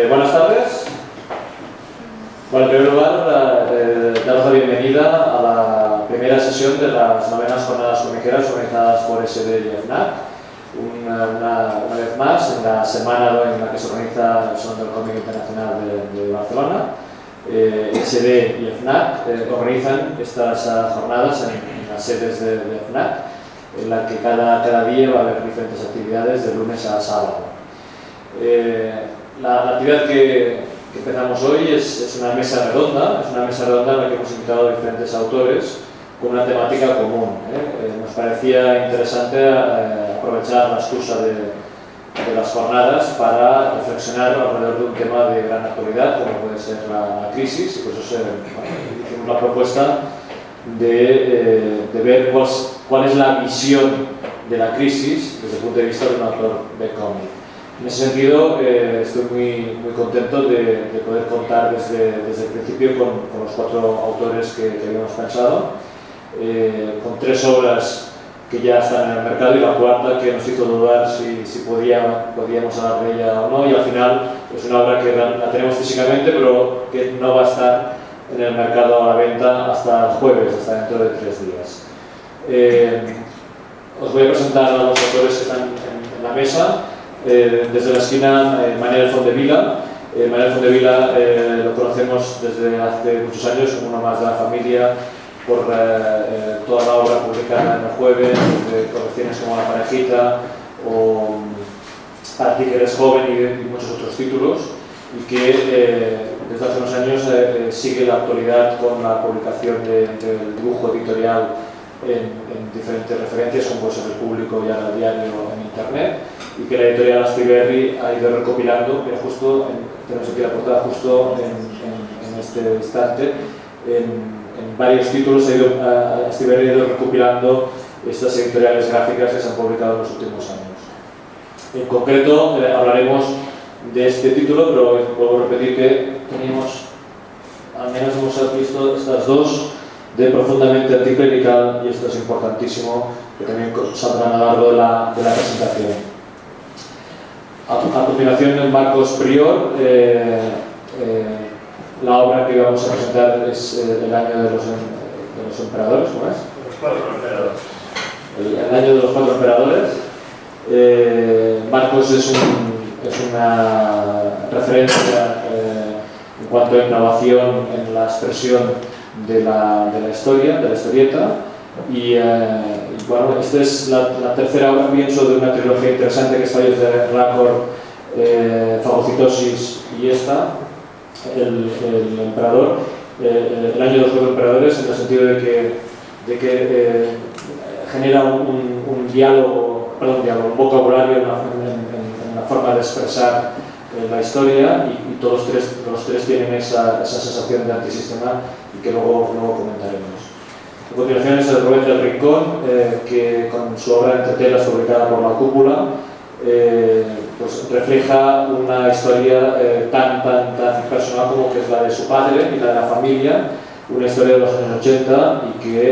Buenas tardes. Bueno, en primer lugar, daros la bienvenida a la primera sesión de las novenas jornadas comiqueras organizadas por SD y FNAC. Una vez más, en la semana en la que se organiza el Salón del Cómic Internacional de Barcelona, SD y FNAC organizan estas jornadas en las sedes de FNAC, en la que cada día va a haber diferentes actividades de lunes a sábado. La actividad que empezamos hoy es una mesa redonda, en la que hemos invitado a diferentes autores con una temática común. Nos parecía interesante aprovechar la excusa de las jornadas para reflexionar alrededor de un tema de gran actualidad, como puede ser la crisis, y por eso hicimos la propuesta de ver cuál es la visión de la crisis desde el punto de vista de un autor de cómic. En ese sentido, estoy muy contento de poder contar desde el principio con los 4 autores que habíamos pensado, con 3 obras que ya están en el mercado y la cuarta que nos hizo dudar si podíamos hablar de ella o no, y al final es una obra que la tenemos físicamente pero que no va a estar en el mercado a la venta hasta el jueves, hasta dentro de 3 días. Os voy a presentar a los autores que están en la mesa. Desde la esquina, Manel Fondevila. Manel Fondevila lo conocemos desde hace muchos años como uno más de la familia, por toda la obra publicada en el jueves, desde colecciones como La Parejita o Para ti que eres joven y muchos otros títulos, y que desde hace unos años sigue la actualidad con la publicación del dibujo editorial en diferentes referencias, como puede ser El Público y ahora el diario en internet, y que la editorial Astiberri ha ido recopilando, mira, justo tenemos aquí la portada justo en este instante, en varios títulos Astiberri ha ido recopilando estas editoriales gráficas que se han publicado en los últimos años. En concreto hablaremos de este título, pero vuelvo a repetir que teníamos, al menos hemos visto estas 2 de Profundamente Anticlerical, y esto es importantísimo, que también saldrán a lo largo de la presentación. A continuación, Marcos Prior, la obra que vamos a presentar es El año de los emperadores, ¿cómo es? Los 4 emperadores. El año de los 4 emperadores. Marcos es una referencia en cuanto a innovación en la expresión de la historia, de la historieta, y bueno, esta es la tercera obra, pienso, de una trilogía interesante que está ahí de Racor, Fagocitosis y esta, el emperador, el año de los 4 emperadores, en el sentido de que genera un diálogo, un vocabulario en la forma de expresar la historia, y todos los tres tienen esa sensación de antisistema, y que luego comentaremos. A continuación es el Rubén del Rincón, que con su obra Entre telas, publicada por La Cúpula, pues refleja una historia tan personal como que es la de su padre y la de la familia, una historia de los años 80, y que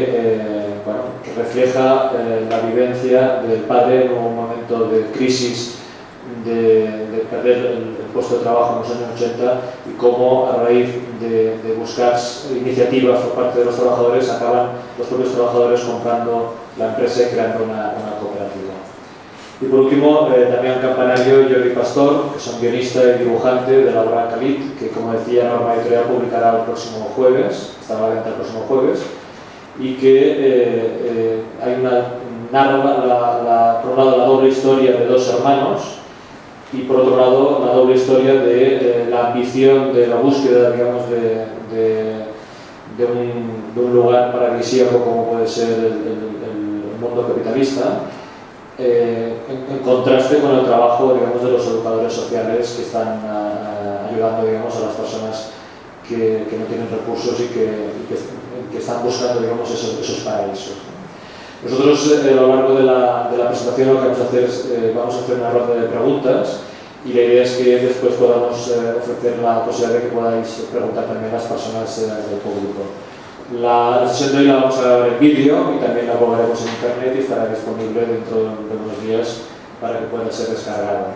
refleja la vivencia del padre en un momento de crisis, de perder el puesto de trabajo en los años 80, y cómo a raíz de buscar iniciativas por parte de los trabajadores acaban los propios trabajadores comprando la empresa y creando una cooperativa. Y por último, Damián Campanario y Jordi Pastor, que son guionista y dibujante de la obra Calit, que, como decía, Norma Editorial publicará el próximo jueves, estará a la venta el próximo jueves, y que narra por un lado la doble historia de 2 hermanos, y por otro lado la doble historia de la ambición, de la búsqueda, digamos, de de un lugar paradisíaco como puede ser el mundo capitalista, en contraste con el trabajo, digamos, de los educadores sociales que están ayudando, digamos, a las personas que no tienen recursos y que están buscando, digamos, esos paraísos. Nosotros, a lo largo de la presentación, lo que vamos a hacer es vamos a hacer una ronda de preguntas y la idea es que después podamos ofrecer la posibilidad de que podáis preguntar también a las personas del público. La sesión de hoy la vamos a grabar en vídeo y también la colgaremos en internet y estará disponible dentro de unos días para que pueda ser descargada.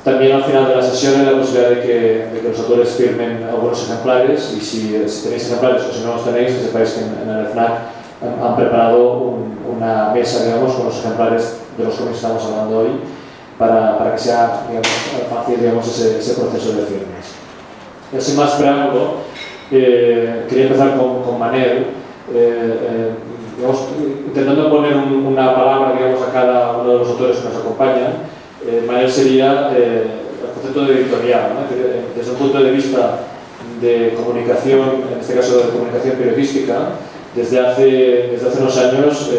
También al final de la sesión hay la posibilidad de que los autores firmen algunos ejemplares y si tenéis ejemplares o si no los tenéis, que sepáis que en el FNAC han preparado una mesa, digamos, con los ejemplares de los que estamos hablando hoy para que sea, digamos, fácil, digamos, ese proceso de firmas. Y sin más preámbulo, quería empezar con Manel, digamos, intentando poner una palabra, digamos, a cada uno de los autores que nos acompañan. Manel sería el concepto de editorial, ¿no? Desde un punto de vista de comunicación, en este caso de comunicación periodística, desde hace unos años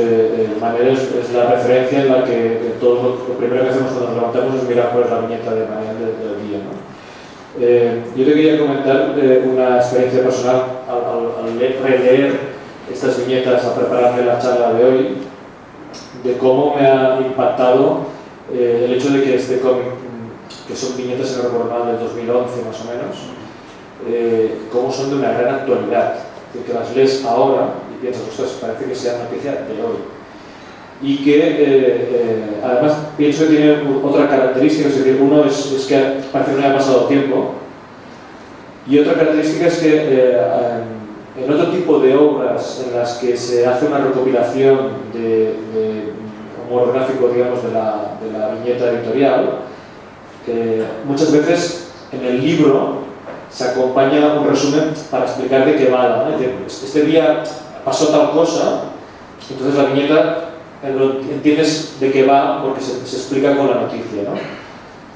Manel es la referencia en la que todo lo primero que hacemos cuando nos levantamos es mirar cuál es la viñeta de Manel del día, ¿no? Yo te quería comentar una experiencia personal al releer estas viñetas, al prepararme la charla de hoy, de cómo me ha impactado el hecho de que este cómic, que son viñetas en el jornal del 2011 más o menos, cómo son de una gran actualidad, que las lees ahora y piensas, ostras, parece que sea noticia de hoy. Y que además pienso que tiene otra característica, es decir, uno es que parece que no haya pasado tiempo, y otra característica es que en otro tipo de obras en las que se hace una recopilación de humor gráfico, digamos, de la viñeta editorial, muchas veces en el libro se acompaña un resumen para explicar de qué va, ¿no? Es decir, este día pasó tal cosa, entonces la viñeta entiendes de qué va porque se explica con la noticia, ¿no?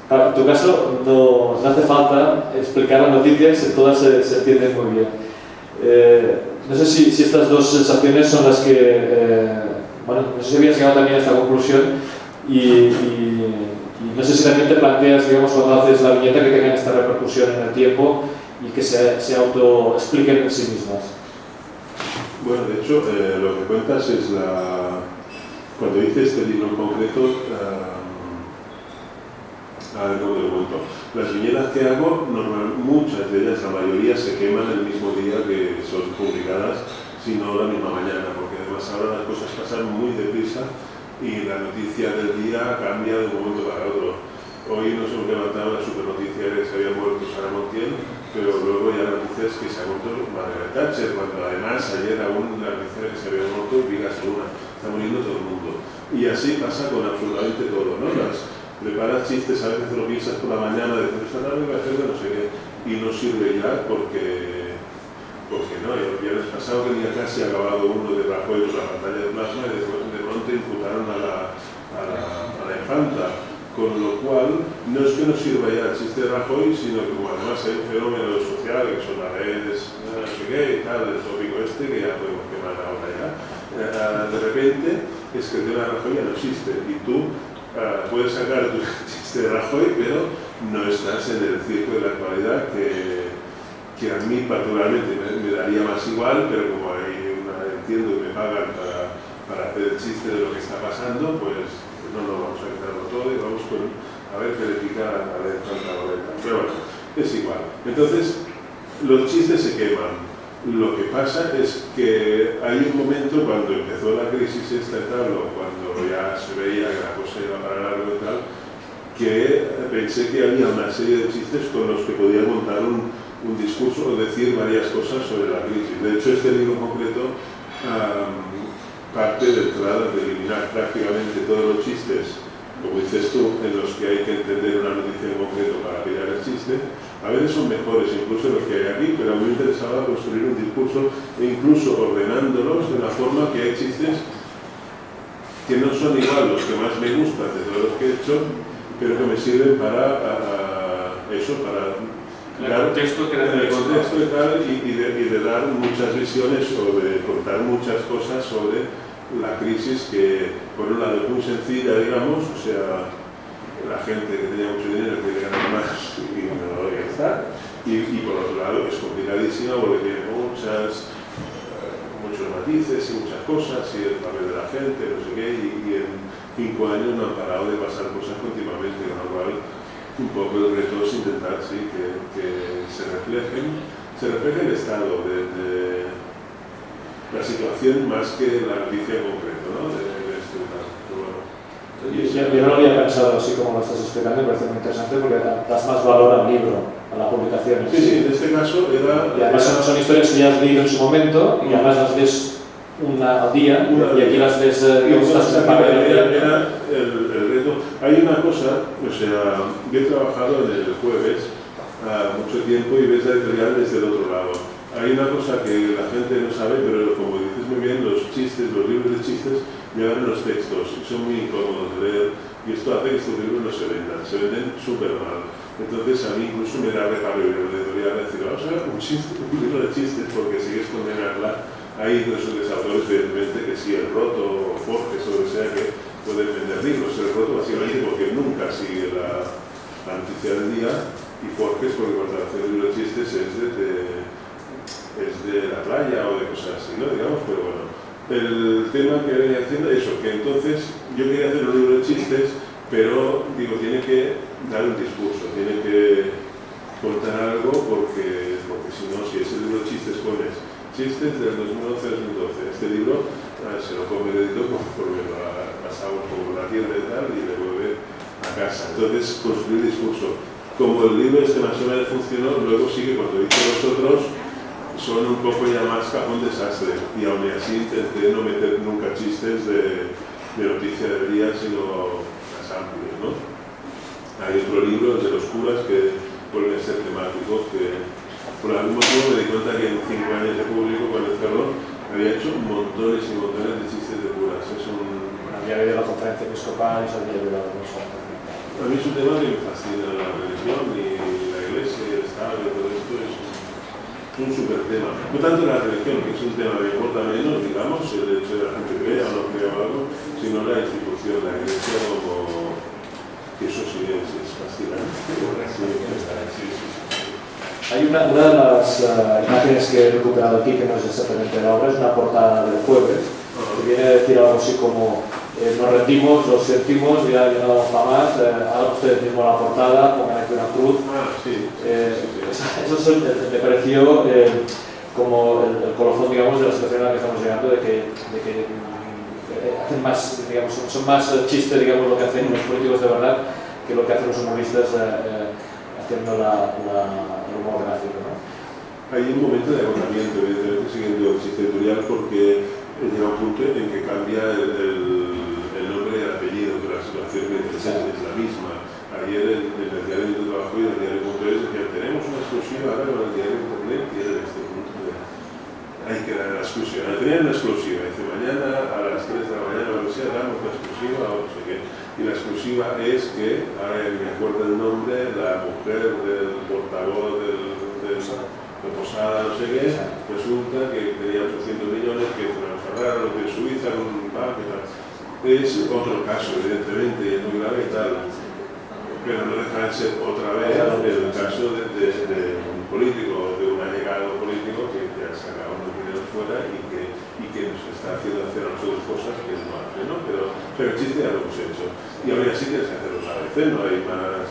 Claro, en tu caso no hace falta explicar las noticias, todas se entienden muy bien. No sé si estas dos sensaciones son las que, bueno, no sé si habías llegado también a esta conclusión y no sé si también te planteas, digamos, cuando haces la viñeta que tengan esta repercusión en el tiempo y que se autoexpliquen en sí mismas. Bueno, de hecho, lo que cuentas es cuando hice este libro en concreto, a ver cómo te lo cuento. Las viñetas que hago, muchas de ellas, la mayoría, se queman el mismo día que son publicadas, si no la misma mañana, porque además ahora las cosas pasan muy deprisa y la noticia del día cambia de un momento para otro. Hoy nos hemos levantado la supernoticia de que se había muerto Sara Montiel, pero luego ya la noticia es que se ha muerto Margaret Thatcher, cuando además ayer aún la noticia de que se había muerto Dígase Una, está muriendo todo el mundo. Y así pasa con absolutamente todo, ¿no? Preparas chistes, a veces lo piensas por la mañana, de esta tarde va a hacer de no sé qué, y no sirve ya porque no. El viernes pasado tenía casi acabado uno de Rajoy con la pantalla de plasma y de pronto imputaron a la infanta. Con lo cual, no es que no sirva ya el chiste de Rajoy, sino que como además hay un fenómeno social, que son las redes, no sé qué y tal, el tópico este, que ya podemos quemar ahora ya, de repente es que el tema de Rajoy ya no existe y tú puedes sacar tu chiste de Rajoy, pero no estás en el circo de la actualidad que a mí particularmente me daría más igual, pero como entiendo que me pagan para hacer el chiste de lo que está pasando, pues no vamos a quitarlo todo y vamos a ver qué le pica a la infanta boleta. Pero bueno, es igual. Entonces, los chistes se queman. Lo que pasa es que hay un momento cuando empezó la crisis esta y tal, o cuando ya se veía que la cosa iba para largo y tal, que pensé que había una serie de chistes con los que podía montar un discurso o decir varias cosas sobre la crisis. De hecho, este libro en concreto parte de entrada de eliminar prácticamente todos los chistes, como dices tú, en los que hay que entender una noticia en concreto para pillar el chiste. A veces son mejores incluso los que hay aquí, pero a mí me interesaba construir un discurso e incluso ordenándolos de una forma que hay chistes que no son igual los que más me gustan de todos los que he hecho, pero que me sirven para En el contexto que en el contexto y tal, y de dar muchas visiones o de contar muchas cosas sobre la crisis que, por un lado, es muy sencilla, digamos, o sea, la gente que tenía mucho dinero quiere ganar más y no lo voy a gastar, y por otro lado es complicadísima porque tiene muchos matices y muchas cosas, y el papel de la gente, no sé qué, y en 5 años no han parado de pasar cosas continuamente, con lo cual un poco el reto es intentar sí, que se refleje el estado de la situación más que la noticia en concreto, ¿no? de este caso. Bueno, yo no lo había pensado así como lo estás explicando, me parece muy interesante porque das más valor al libro, a la publicación. Sí, en este caso era... Y además son historias que ya has leído en su momento y además las lees una al día y aquí las lees era el reto. Hay una cosa, o sea, yo he trabajado en el Jueves mucho tiempo y ves la editorial desde el otro lado. Hay una cosa que la gente no sabe, pero como dices muy bien, los libros de chistes llevan los textos y son muy incómodos de leer y esto hace que estos libros no se venden súper mal. Entonces a mí incluso me da reparo ir a la editorial y decir, vamos a ver un libro de chistes porque sigues condenarla. Hay dos autores, evidentemente, que sí, el Roto o Forges o lo que sea, que pueden vender libros. El Roto básicamente porque nunca sigue la noticia del día y Forges porque cuando hace el libro de chistes es de la playa o de cosas así, ¿no? Digamos, pero bueno. El tema que venía haciendo es eso, que entonces yo quería hacer un libro de chistes, pero digo, tiene que dar un discurso, tiene que contar algo porque si no, si ese libro de chistes pones chistes del 2011-2012, este libro se lo come el editor conforme lo pasamos por la tierra y tal y le vuelve a casa. Entonces construir discurso. Como el libro este más o menos funcionó, luego sí que cuando hice los otros son un poco ya más cajón desastre y aún así intenté no meter nunca chistes de noticia del día sino más amplios, ¿no? Hay otro libro, el de los curas, que vuelven a ser temáticos que por algún motivo me di cuenta que en 5 años de público con el cerro había hecho montones y montones de chistes de curas. Había habido la conferencia episcopal y se había ayudado a nosotros. A mí es un tema que me fascina, la religión y la iglesia y el Estado y todo esto es un súper tema. No tanto la religión, que es un tema que importa menos, digamos, el hecho de la gente crea o no crea algo, sino la institución, la iglesia como... que eso sí es fascinante. Hay una de las imágenes que he recuperado aquí, que no es exactamente la obra, es una portada del Jueves, que viene a decir algo así como nos rendimos, lo sentimos, ya no damos para más, hagan ustedes mismos la portada, pongan aquí una cruz. Eso me pareció como el colofón, digamos, de la situación en la que estamos llegando, de que hacen más, digamos, son más chistes, digamos, lo que hacen los políticos de verdad que lo que hacen los humoristas haciendo el humor gráfico, ¿no? Hay un momento de agotamiento, evidentemente, siguiendo el chiste editorial, porque llega un punto en que cambia el nombre y el apellido, que la situación es la misma. Ayer en el diario de trabajo y en el diario.es decían, tenemos una exclusiva ahora con el diario de internet y es de este punto. Hay que dar la exclusiva. Tenían una exclusiva, dice, mañana a las 3 de la mañana o lo que sea, damos la exclusiva o no sé qué. Y la exclusiva es que, ahora me acuerdo el nombre, la mujer del portavoz de Posada, no sé qué, resulta que tenía 800 millones, que se nos agarraron, que en Suiza, con un banco y tal. Es otro caso, evidentemente, y es muy grave y tal, pero no deja de ser otra vez el caso de un político, de un allegado político que ha sacado unos dineros fuera y que nos está haciendo hacer a nosotros cosas que no hace, ¿no? Pero el chiste ya lo hemos hecho. Y ahora sí tienes que hacerlo a veces, no hay más...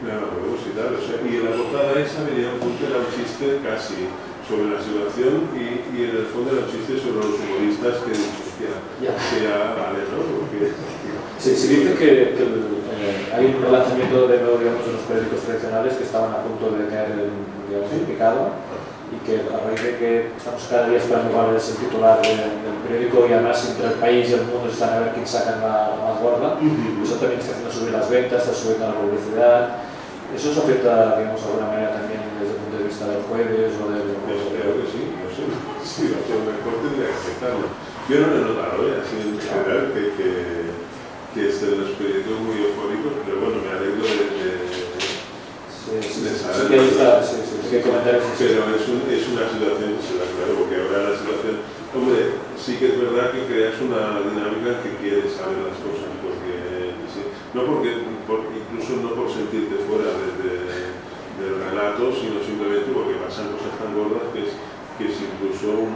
huevos y tal, o sea, y en la portada esa venía un punto, era un chiste casi sobre la situación y en el fondo era un chiste sobre los humoristas que ya vale, ¿no? Porque, se dice que hay un relanzamiento de nuevo, digamos, de los periódicos tradicionales que estaban a punto de caer en picado y que a raíz de que estamos cada día esperando cuál es el titular del periódico y además entre el país y el mundo están a ver quién sacan la más gorda, eso también está haciendo subir las ventas, está subiendo la publicidad. ¿Eso se afecta, digamos, de alguna manera también desde el punto de vista del Jueves o del...? Creo que sí, no sé. Sí, lo mejor tendría que afectarlo. Yo no lo he notado, así en general, que estén los periódicos muy eufóricos, pero bueno, me alegro de saber que ahí está, sí, que comentarios. Pero es una situación, claro, porque ahora la situación, hombre, sí que es verdad que creas una dinámica que quieres saber las cosas, porque sí, incluso no por sentirte fuera del relato, sino simplemente porque pasan cosas tan gordas que es incluso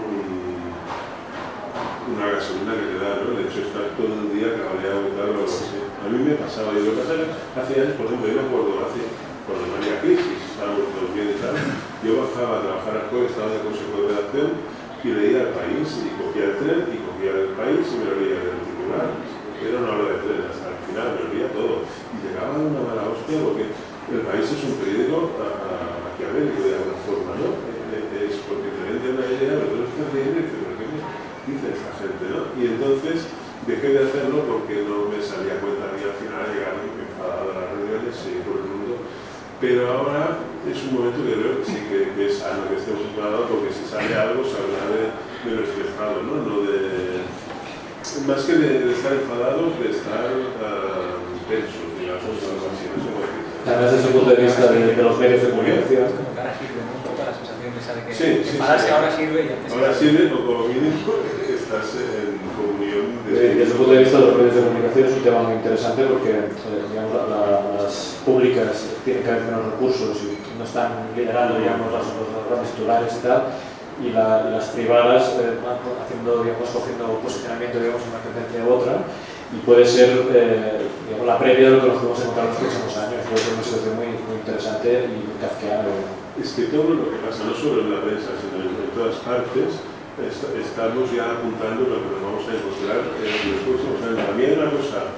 una gasolina que te da, ¿no? De hecho, estar todo el día cabreado y tal, o algo así. A mí me pasaba, y lo que pasa es que hace años, por ejemplo, yo me acuerdo, cuando venía crisis, estábamos todos bien y tal, yo bajaba a trabajar al COE, estaba en el consejo de redacción, y leía El País, y cogía el tren, y cogía El País, y me lo leía del titular. Era una hora de tren, hasta el final, me lo leía todo. Y llegaba de una mala hostia, porque El País es un periódico maquiavélico de alguna forma, ¿no? Es porque te vende una idea, pero tú estás leyendo y dices, ¿pero qué dice esta gente, no? Y entonces dejé de hacerlo porque no me salía cuenta ni al final llegar enfadado a las reuniones y por el mundo. Pero ahora es un momento que creo que sí que es sano que estemos enfadados, porque si sale algo saldrá de lo estresado, ¿no? Más que de estar enfadados, de estar tensos, digamos, algo así, no sé cómo decir. Además, desde el punto de vista de los medios de comunicación. Como que ahora sirve, ¿no? Un poco la sensación esa de que enfadarse ahora sirve y antes. Ahora sirve, o como mínimo estás en comunión. Desde el punto de vista de los medios de comunicación es un tema muy interesante porque digamos, las públicas tienen cada vez menos recursos y no están liderando digamos, los grandes titulares y tal, y las privadas van cogiendo posicionamiento digamos, en una tendencia u otra, y puede ser digamos, la previa de lo que nos podemos encontrar en los próximos años. Creo que es una situación muy interesante y muy kafkiana. Es que todo lo que pasa, no solo en la prensa, sino en todas partes, estamos ya apuntando lo que nos vamos a encontrar en los próximos años. A mí hay una cosa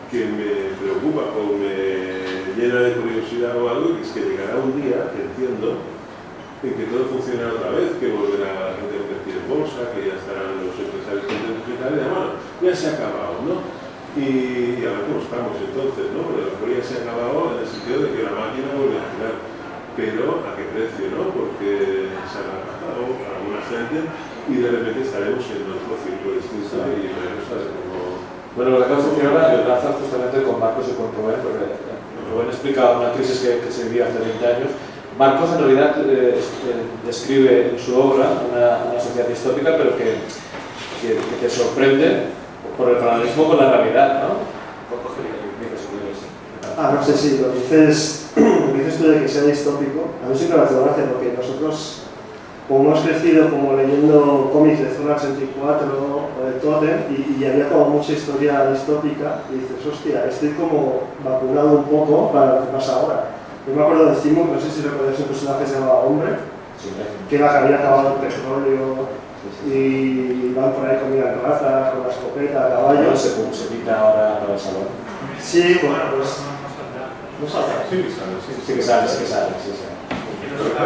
que me preocupa o me llena de curiosidad o algo, que es que llegará un día, que entiendo, en que todo funcionará otra vez, que volverá la gente a invertir en bolsa, que ya estarán los empresarios contentos y tal, y bueno, ya se ha acabado, ¿no? Y a ver cómo estamos entonces, ¿no? Porque la teoría se ha acabado en el sentido de que la máquina vuelve a girar, pero ¿a qué precio, no? Porque se ha acabado para alguna gente y de repente estaremos en otro círculo distinto y veremos a ver cómo... Bueno, lo que acabas de decir ahora lo enlaza justamente con Marcos y con Rubén, porque Rubén explica una crisis que se vivía hace 20 años. Marcos en realidad describe en su obra una sociedad distópica, pero que te sorprende por el paralelismo con la realidad, ¿no? No sé si lo dices tú de que sea distópico. A mí sí que me hace gracia porque nosotros, como hemos crecido como leyendo cómics de Zona 84 o de Totem y había como mucha historia distópica, y dices, hostia, estoy como vacunado un poco para lo que pasa ahora. Yo me acuerdo de Simon, no sé si recordáis un personaje que se llamaba Hombre, que era que había acabado el petróleo y van por ahí comiendo ratas, con la escopeta, a caballo. Se quita ahora para el salón. Sí, bueno, pues... ¿No saldrá? Sí que sale, Sí que sale.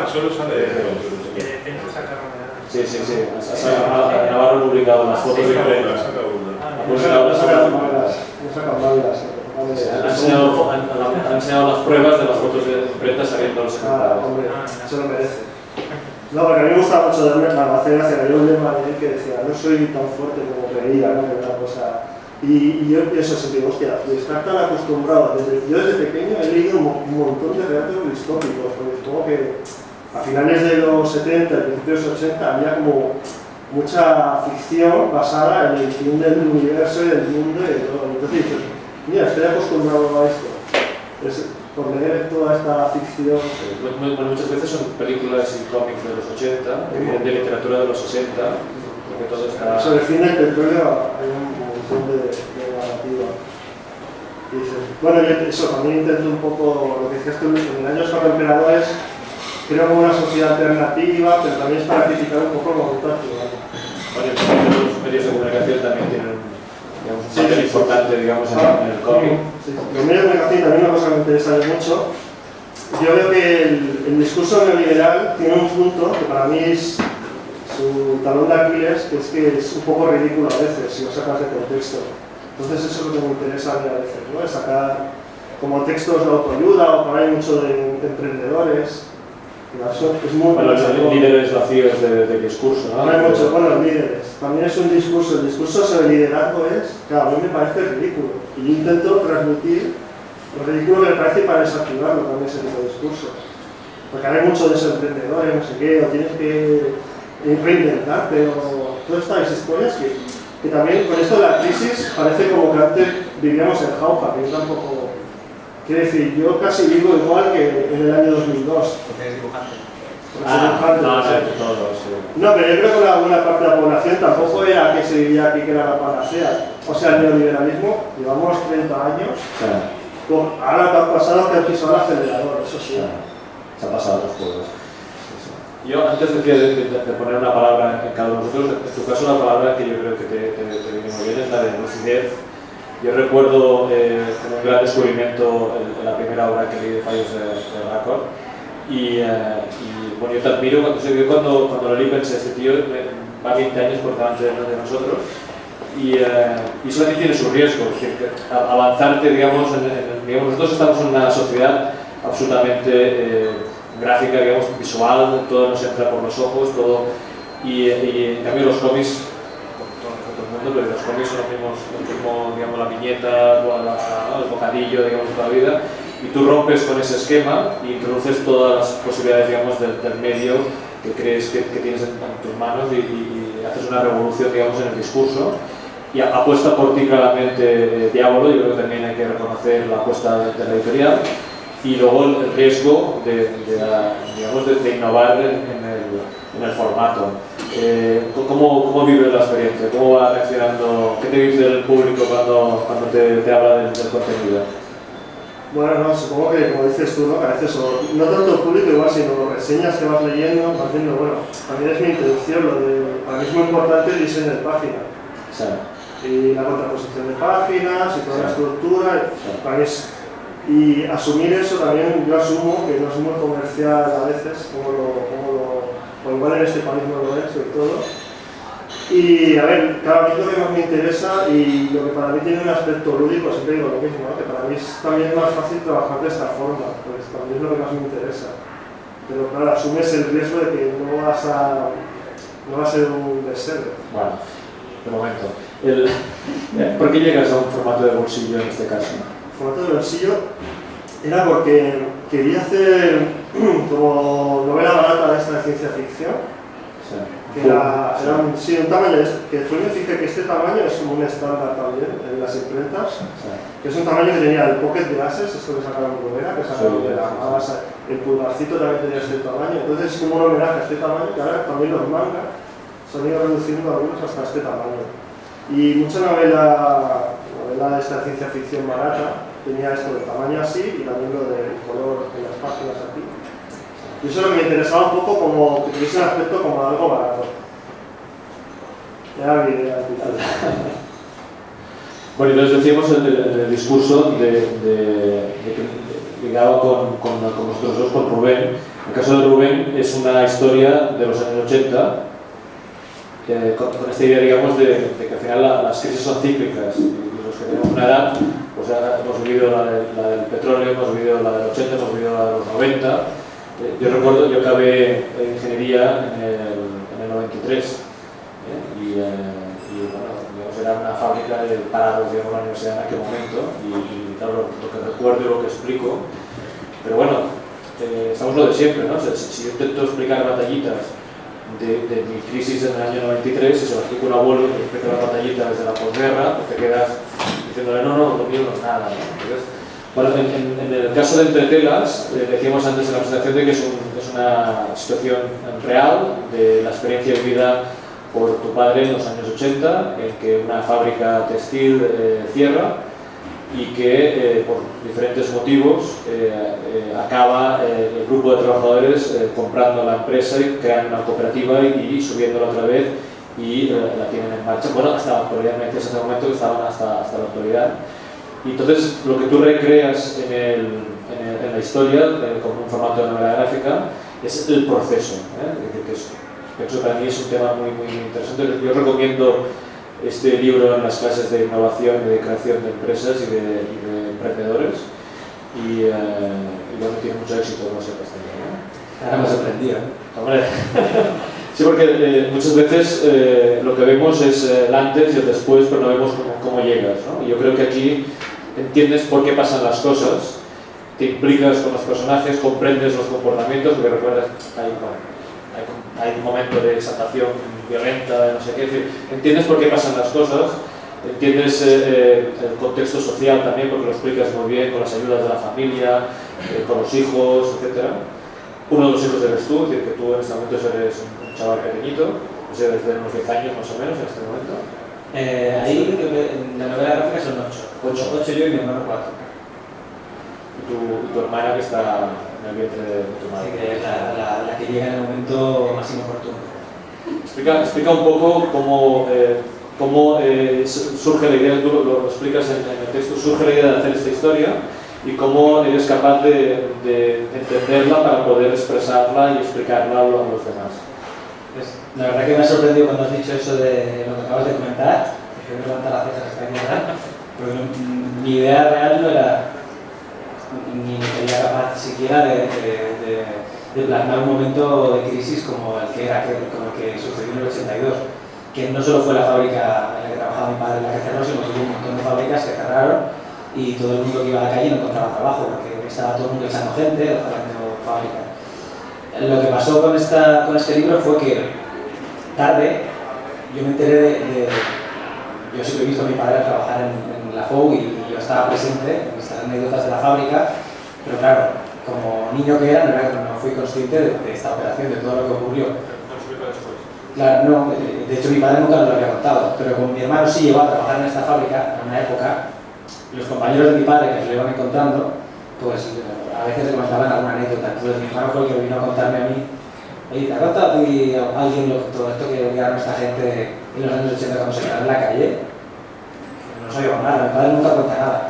Solo sale Sí. Navarro ha publicado las fotos de imprenta. Han enseñado las pruebas de las fotos de imprenta sabiendo los ejemplares. Hombre, se lo merece. No, porque a mí me gusta mucho de Albacete, hacia yo un lema que decía, no soy tan fuerte como creía, ¿no? Que era una cosa... Y yo pienso siempre, hostia, estar tan acostumbrado, yo desde pequeño he leído un montón de relatos distópicos, porque supongo que a finales de los 70, principios de los 80, había como mucha ficción basada en el fin del universo y del mundo y de todo. Entonces dices, mira, estoy acostumbrado a esto. Por leer toda esta ficción... Muchas veces son películas y cómics de los 80, de literatura de los 60, porque todo está... Sobre el fin del petróleo hay un montón de narrativa. Y dices, bueno, yo eso también intento un poco, lo que decías tú, en el año sobre emperadores, creo como una sociedad alternativa, pero también es para criticar un poco el momento actual. Bueno, los medios de comunicación también tienen un papel importante, digamos, en el cómic. Sí. Los medios de comunicación también una cosa que me interesa mucho. Yo veo que el discurso neoliberal tiene un punto que para mí es su talón de Aquiles, que es un poco ridículo a veces si lo sacas de contexto. Entonces eso es lo que me interesa a mí a veces, ¿no? Es sacar como textos de autoayuda o por ahí mucho de emprendedores. Es muy bueno, líderes vacíos de discurso, ¿no? No hay muchos, bueno, líderes. También es un discurso, el discurso sobre liderazgo es, claro, a mí me parece ridículo. Y yo intento transmitir lo ridículo que me parece para desactivarlo también ese tipo de discursos. porque ahora hay mucho de esos emprendedores, no sé qué, o tienes que reinventarte, o todas estas historias que también con esto de la crisis parece como que antes vivíamos en jauja, que yo tampoco... Quiero decir, yo casi vivo igual que en el año 2002. Porque eres dibujante. No, pero yo creo que una buena parte de la población tampoco era que se vivía aquí que era la panacea. O sea, el neoliberalismo, llevamos 30 años, ahora que han pasado que han pisado el acelerador, eso sí. Se ha pasado los juegos. Yo antes decía de poner una palabra en cada uno de nosotros, en tu caso una palabra que yo creo que te viene muy bien es la de lucidez. Yo recuerdo como un gran descubrimiento en la primera obra que leí de Fallos de Raccord. Y bueno, yo te admiro cuando lo leí pensé, este tío va 20 años por delante de nosotros y eso también tiene su riesgo, es decir, avanzarte, digamos, digamos, nosotros estamos en una sociedad absolutamente gráfica, digamos, visual, todo nos entra por los ojos, todo, y en cambio los cómics, todo el mundo, pero los cómics son los mismos, digamos, la viñeta, el bocadillo, digamos, toda la vida. Y tú rompes con ese esquema e introduces todas las posibilidades, digamos, del medio que crees que tienes en tus manos y haces una revolución, digamos, en el discurso. Y apuesta por ti claramente Diávolo, yo creo que también hay que reconocer la apuesta de la editorial. Y luego el riesgo de innovar en el formato. ¿Cómo vives la experiencia? ¿Cómo va reaccionando? ¿Qué te dice el público cuando te habla del contenido? Bueno, no, supongo que como dices tú, ¿no? Que a veces, no tanto el público igual, sino reseñas que vas leyendo, vas viendo, bueno, también es mi introducción, para mí es muy importante el diseño de página. Sí. Y la contraposición de páginas y toda la estructura, para mí es... Y asumir eso también, yo asumo que no es muy comercial a veces, o igual en este país no lo es, sobre todo. Y a ver, claro, a mí es lo que más me interesa y lo que para mí tiene un aspecto lúdico, siempre digo lo mismo, ¿no? Que para mí es también más fácil trabajar de esta forma, pues también es lo que más me interesa. Pero claro, asumes el riesgo de que no va a ser un bestseller. Bueno, de momento. ¿Por qué llegas a un formato de bolsillo en este caso? El formato de bolsillo era porque quería hacer como novela barata de esta de ciencia ficción. Sí. Que era un tamaño, que después me fijé que este tamaño es como un estándar también en las imprentas, que es un tamaño que tenía el Pocket Glasses, esto que sacaron Bruguera, que sacaron de la masa, el pulgarcito también tenía este tamaño, entonces es como un homenaje a este tamaño, que ahora también los mangas se han ido reduciendo algunos hasta este tamaño. Y mucha novela de esta ciencia ficción barata tenía esto de tamaño así y también lo del color en las páginas aquí. Y eso es lo que me interesaba un poco, como que tuviese un aspecto como algo barato. Era mi idea. Bueno, entonces decíamos el discurso ligado con nosotros dos, con Rubén. El caso de Rubén es una historia de los años 80, con esta idea, digamos, de que al final las crisis son cíclicas y los que tenemos una edad, pues ya hemos vivido la del petróleo, hemos vivido la del 80, hemos vivido la de los 90. Yo recuerdo, yo acabé ingeniería en el 93 y bueno, digamos, era una fábrica de parados, digamos, la universidad en aquel momento y claro, lo que recuerdo y lo que explico, pero bueno, estamos lo de siempre, ¿no? O sea, si yo intento explicar batallitas de mi crisis en el año 93, si se lo explico a un abuelo que explica las batallitas desde la posguerra, pues te quedas diciéndole no, lo mío no es nada, ¿no? Entonces, bueno, en el caso de Entretelas, decíamos antes en la presentación de que es una situación real de la experiencia vivida por tu padre en los años 80, en que una fábrica textil cierra y que por diferentes motivos acaba el grupo de trabajadores comprando la empresa y creando una cooperativa y subiéndola otra vez y la tienen en marcha. Bueno, hasta la actualidad, me decías en ese momento que estaban hasta la actualidad. Y entonces lo que tú recreas en la historia, con un formato de novela gráfica, es el proceso, que eso para mí es un tema muy interesante. Yo recomiendo este libro en las clases de innovación y de creación de empresas y de emprendedores y bueno, tiene mucho éxito, no sé, ¿no? Ahora me sorprendía. Hombre, sí, porque muchas veces lo que vemos es el antes y el después, pero no vemos cómo llegas, ¿no? Y yo creo que aquí entiendes por qué pasan las cosas te implicas con los personajes, comprendes los comportamientos, porque recuerdas, hay un momento de exaltación violenta, no sé qué, es decir, entiendes por qué pasan las cosas, entiendes el contexto social también, porque lo explicas muy bien con las ayudas de la familia, con los hijos, etc. Uno de los hijos eres tú, es decir, que tú en este momento eres un chaval pequeñito, no sé, desde unos 10 años más o menos en este momento. Ahí creo que en la novela gráfica son 8. 8 yo y mi hermano 4. Y tu hermana que está en el vientre de tu madre. Sí, que es la que llega en el momento más inoportuno. Explica un poco cómo surge la idea, tú lo explicas en el texto, surge la idea de hacer esta historia y cómo eres capaz de entenderla para poder expresarla y explicarla a los demás. Pues, la verdad que me ha sorprendido cuando has dicho eso de lo que acabas de comentar, que me levanta las cejas hasta aquí atrás, porque mi idea real no era ni sería capaz siquiera de plasmar un momento de crisis como el que sucedió en el 82, que no solo fue la fábrica en la que trabajaba mi padre en la que cerró, sino que hubo un montón de fábricas que cerraron y todo el mundo que iba a la calle no encontraba trabajo porque estaba todo el mundo echando gente o cerrando fábricas. Lo que pasó con este libro fue que tarde yo me enteré yo siempre he visto a mi padre trabajar en la FOU y yo estaba presente en estas anécdotas de la fábrica, pero claro, como niño que era, no fui consciente de esta operación, de todo lo que ocurrió. Claro, no, de hecho mi padre nunca nos lo había contado, pero como mi hermano sí llegó a trabajar en esta fábrica en una época, los compañeros de mi padre que se lo iban encontrando, pues a veces le comentaban alguna anécdota. Entonces mi hermano fue el que vino a contarme a mí: oye, ¿te ha contado a ti alguien todo esto que liaron esta gente en los años 80 cuando se quedaron en la calle? No sabía nada, mi padre nunca cuenta nada.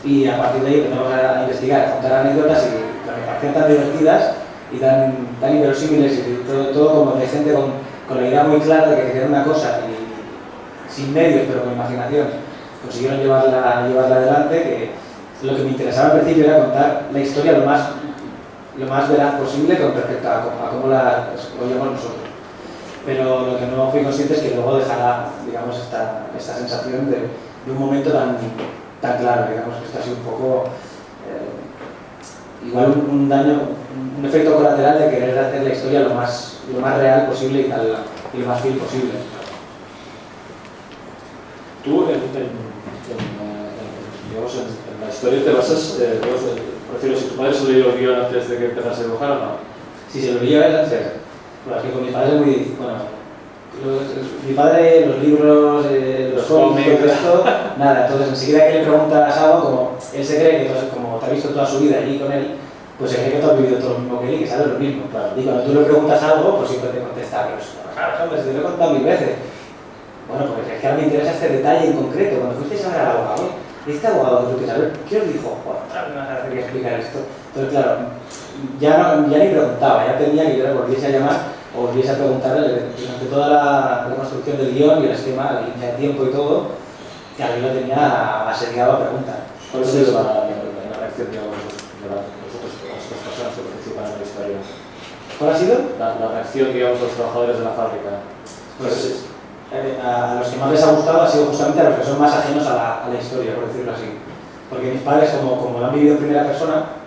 Y a partir de ahí empezamos a investigar, a contar anécdotas y me parecían tan divertidas y tan inverosímiles y todo como de gente con la idea muy clara de que querían una cosa y sin medios pero con imaginación consiguieron llevarla adelante, que lo que me interesaba al principio era contar la historia lo más veraz posible con respecto a cómo lo oíamos nosotros. Pero lo que no fui consciente es que luego dejará, digamos, esta sensación de un momento tan claro, digamos, que esto ha sido un poco igual un daño, un efecto colateral de querer hacer la historia lo más real posible y lo más fiel posible. Tú en la historia te basas, por decirlo, si tu padre se leyó el guión antes de que empezase a dibujar o no. Sí, se lo leyó él antes. Bueno, es que con mi padre es muy... Bueno, mi padre, los libros, los cómics, todo esto, nada. Entonces, enseguida que le preguntas algo, como él se cree que como te ha visto toda su vida allí con él, pues se cree que tú has vivido todo lo mismo que él y que sabes lo mismo. Claro. Y cuando tú le preguntas algo, pues siempre te contesta, pero claro, hombre, te lo he contado 1000 veces. Bueno, pues es que ahora me interesa este detalle en concreto. Cuando fuisteis a ver al abogado, este abogado que tú quieres saber, ¿qué os dijo? Otra vez me vas a tener que explicar esto. Entonces, claro, ya ni preguntaba, ya tenía que yo le volviese a llamar o volviese a preguntarle durante toda la construcción del guión y el esquema, la línea de tiempo y todo, que a mí lo tenía asediado a preguntar. ¿Cuál ha sido la reacción de las otras personas que participan en la historia? ¿Cuál ha sido? La reacción, digamos, de los trabajadores de la fábrica. Pues a los que más les ha gustado ha sido justamente a los que son más ajenos a la historia, por decirlo así. Porque mis padres, como lo han vivido en primera persona,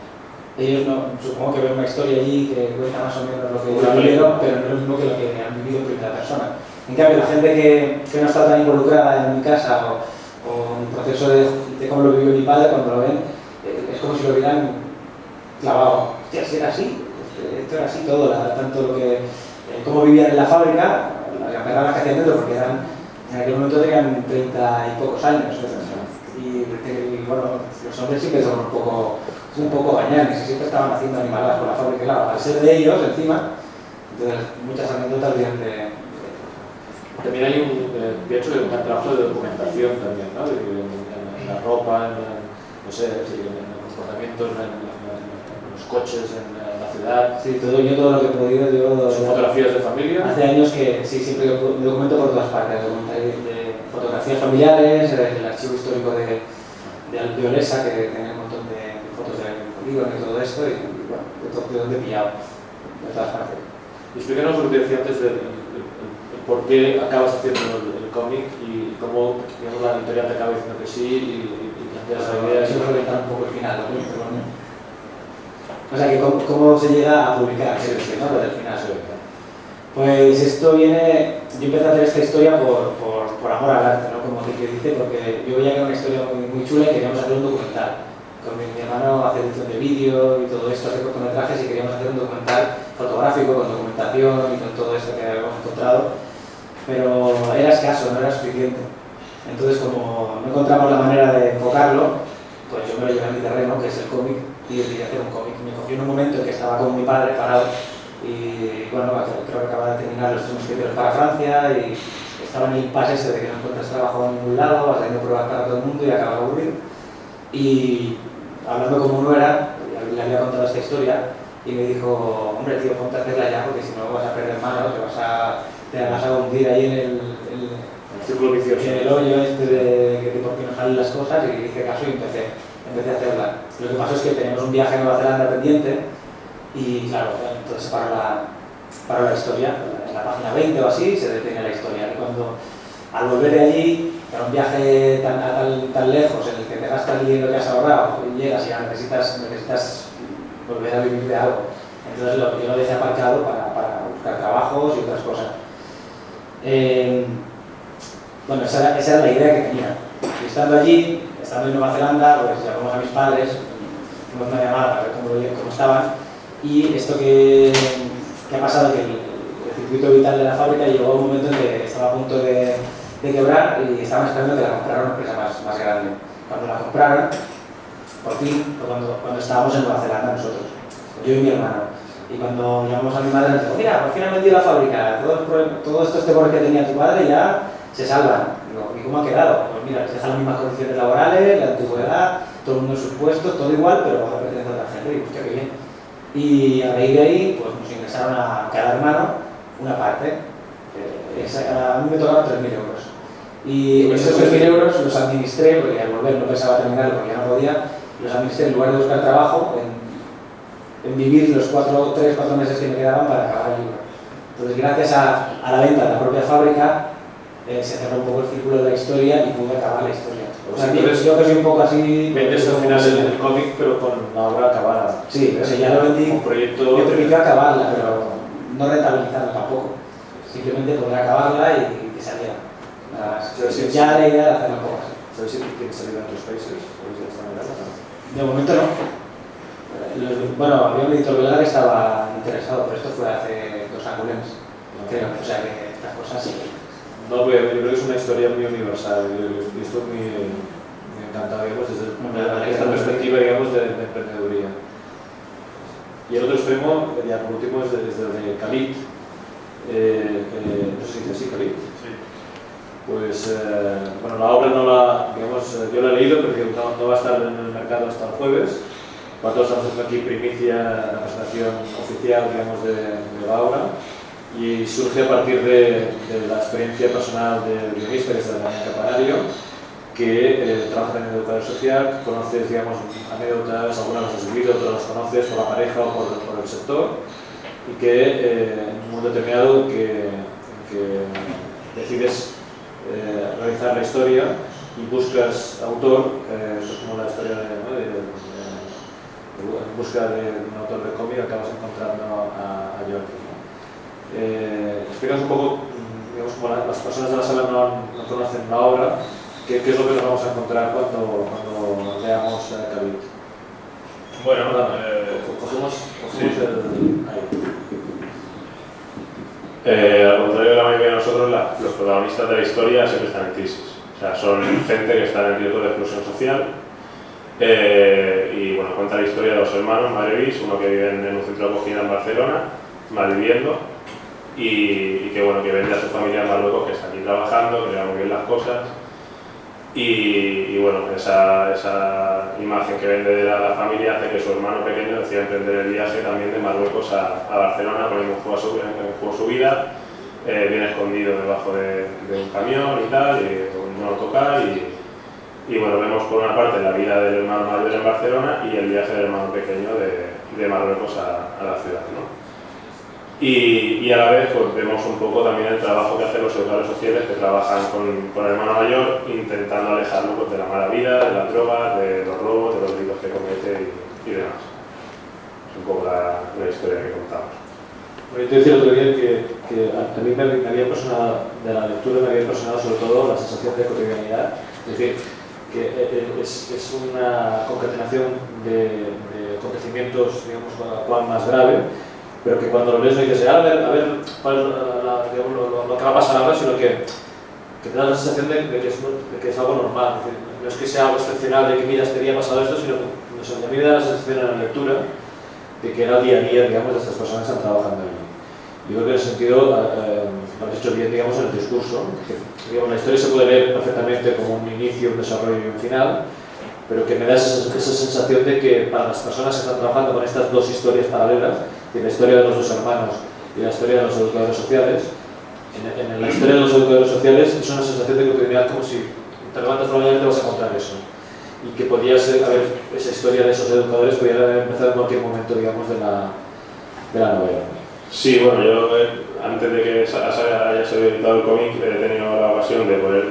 ellos supongo que ven una historia allí que cuenta más o menos lo que vivieron, pero no es lo mismo que lo que han vivido en primera persona. En cambio, la gente que no está tan involucrada en mi casa o en el proceso de cómo lo vivió mi padre, cuando lo ven, es como si lo hubieran clavado. Hostia, si era así, esto era así todo, tanto lo que cómo vivían en la fábrica, las perras que hacían dentro, porque en aquel momento tenían 30 y pocos años. Y bueno, los hombres siempre son un poco gañanes, y siempre estaban haciendo animaladas por la fábrica, claro, al ser de ellos encima, entonces muchas anécdotas vienen de... También hay pienso que un gran trabajo de documentación también, ¿no? En la ropa, no sé, en el comportamiento, en los coches, en la ciudad. Sí, todo lo que he podido, ¿Son fotografías de familia? Hace años que sí, siempre me documento por todas partes, de fotografías familiares, el archivo histórico de Olesa, que tiene un montón de fotos del polígono y todo esto, y bueno, de dónde he pillado, de todas partes. Y explícanos lo que decía antes de por qué acabas haciendo el cómic y cómo, digamos, la editorial te acaba diciendo que sí y planteas la idea. Eso reventar un poco el final, O sea, que cómo se llega a publicar, ¿no? Desde el final sobre todo. Pues esto viene, yo empecé a hacer esta historia por amor al arte, ¿no? Como Enrique dice, porque yo veía que era una historia muy chula y queríamos hacer un documental. Con mi hermano hace edición de vídeo y todo esto, hace cortometrajes y queríamos hacer un documental fotográfico con documentación y con todo esto que habíamos encontrado, pero era escaso, no era suficiente. Entonces, como no encontramos la manera de enfocarlo, pues yo me lo llevé a mi terreno, que es el cómic, y decidí hacer un cómic. Me cogió en un momento en que estaba con mi padre parado y bueno, creo que acababa de terminar los 3 mosqueteros para Francia y estaba en el impasse ese de que no encuentras trabajo en ningún lado, vas haciendo pruebas para todo el mundo y acabas aburrido. Y hablando como uno era, le había contado esta historia y me dijo, hombre tío, ponte a hacerla ya porque si no vas a perder manos, te vas a hundir ahí en el círculo vicioso. En el hoyo este de por qué no salen las cosas, y hice caso y empecé a hacerla. Lo que pasó es que teníamos un viaje a Nueva Zelanda pendiente y claro, entonces para la historia, en la página 20 o así se detiene la historia. Y cuando al volver de allí, para un viaje tan lejos en el que te gastas el dinero que has ahorrado y llegas y ya necesitas volver a vivir de algo, entonces yo lo dejé aparcado para buscar trabajos y otras cosas. Bueno, esa era la idea que tenía. Y estando allí, estando en Nueva Zelanda, pues llamamos a mis padres, hicimos una llamada para ver cómo estaban, y esto que ha pasado, que el circuito vital de la fábrica llegó a un momento en que estaba a punto de quebrar y estaban esperando que la comprara una empresa más grande. Cuando la compraron, por fin, fue cuando estábamos en Nueva Zelanda nosotros, yo y mi hermano. Y cuando llamamos a mi madre, nos dijo, mira, por fin han vendido la fábrica, todos estos temores que tenía tu padre ya se salvan. Digo, ¿y cómo ha quedado? Pues mira, les dejan las mismas condiciones laborales, la antigüedad, todo el mundo en sus puestos, todo igual, pero vamos a pertenecer a otra gente. Y hostia, qué bien. Y a raíz de ahí, pues nos ingresaron a cada hermano una parte. A mí me tocaron 3.000 euros. Y esos 3.000 euros los administré, porque al volver no pensaba terminarlo porque ya no podía, los administré en lugar de buscar trabajo, en vivir los 3-4 meses que me quedaban para acabar el libro. Entonces, gracias a la venta de la propia fábrica, se cerró un poco el círculo de la historia y pude acabar la historia. O sea, yo que soy un poco así... Vendes al final el cómic, pero con la obra acabada. Sí, o sea, ya lo vendí. Un proyecto... Yo permitió acabarla, pero no rentabilizarla tampoco. Simplemente poder acabarla y que saliera. Nada más. Sí, ya la idea de hacerlo un poco así. ¿Sabes si tiene salida en otros países? De momento no. Bueno, había un editor belga que estaba interesado, pero esto fue hace 2 años, creo. O sea que estas cosas sí. No, porque yo creo que es una historia muy universal. Yo estoy muy encantado, digamos, desde esta perspectiva, digamos, de emprendeduría. Y el otro extremo, ya por último, es desde Khalid. No sé si dice así, Khalid. Sí. Pues, bueno, la obra no la, digamos, yo la he leído, pero no va a estar en el mercado hasta el jueves. Cuando estamos haciendo aquí primicia, la presentación oficial, digamos, de la obra. Y surge a partir de la experiencia personal del guionista, que es el Damián Campanario, que trabaja en educación social, conoces, digamos, anécdotas, algunas las has vivido, otras las conoces por la pareja o por el sector, y que en un momento determinado que decides realizar la historia y buscas autor, esto es como la historia en busca de un autor de cómic, acabas encontrando a Jordi. Explicas un poco, digamos, como las personas de la sala no conocen la obra, ¿qué es lo que nos vamos a encontrar cuando veamos Khalid? Bueno, cogemos sí. el... al contrario de la mayoría de nosotros, los protagonistas de la historia siempre están en crisis. O sea, son gente que está en riesgo de exclusión social. Y bueno, cuenta la historia de 2 hermanos, Marevis, uno que vive en un centro de acogida en Barcelona, malviviendo, y que bueno, que vende a su familia en Marruecos, que está aquí trabajando, que le va muy bien las cosas, y bueno, esa imagen que vende de la familia hace que su hermano pequeño decida emprender el viaje también de Marruecos a Barcelona, poniendo en juego su vida, bien escondido debajo de un camión y tal, y con un autocar, y bueno, vemos por una parte la vida del hermano mayor en Barcelona y el viaje del hermano pequeño de Marruecos a la ciudad, ¿no? Y a la vez pues, vemos un poco también el trabajo que hacen los educadores sociales que trabajan con el hermano mayor, intentando alejarlo pues, de la mala vida, de las drogas, de los robos, de los delitos que comete y demás. un poco la historia que contamos. Bueno, yo te decía el otro día que a mí me había impresionado, de la lectura me había impresionado sobre todo la sensación de cotidianidad, es decir, que es una concatenación de acontecimientos, digamos, cual más grave, pero que cuando lo lees no dices, a ver cuál es digamos, lo que va a pasar ahora, sino que te da la sensación de que es algo normal. Es decir, no es que sea algo excepcional de que mira, este día ha pasado esto, sino que no sé, a mí me da la sensación en la lectura de que era el día a día, digamos, de estas personas que están trabajando allí. Yo creo que en ese sentido lo has hecho bien, digamos, en el discurso. Que, digamos, la historia se puede leer perfectamente como un inicio, un desarrollo y un final, pero que me da esa sensación de que para las personas que están trabajando con estas dos historias paralelas, la historia de los dos hermanos y la historia de los educadores sociales, en la historia de los educadores sociales es una sensación de cotidianidad, como si te levantas por la mañana y te vas a encontrar eso. Y que podía ser, a ver, esa historia de esos educadores podría haber empezado en cualquier momento, digamos, de la novela. Sí, bueno, yo antes de que haya sido editado el cómic he tenido la ocasión de poder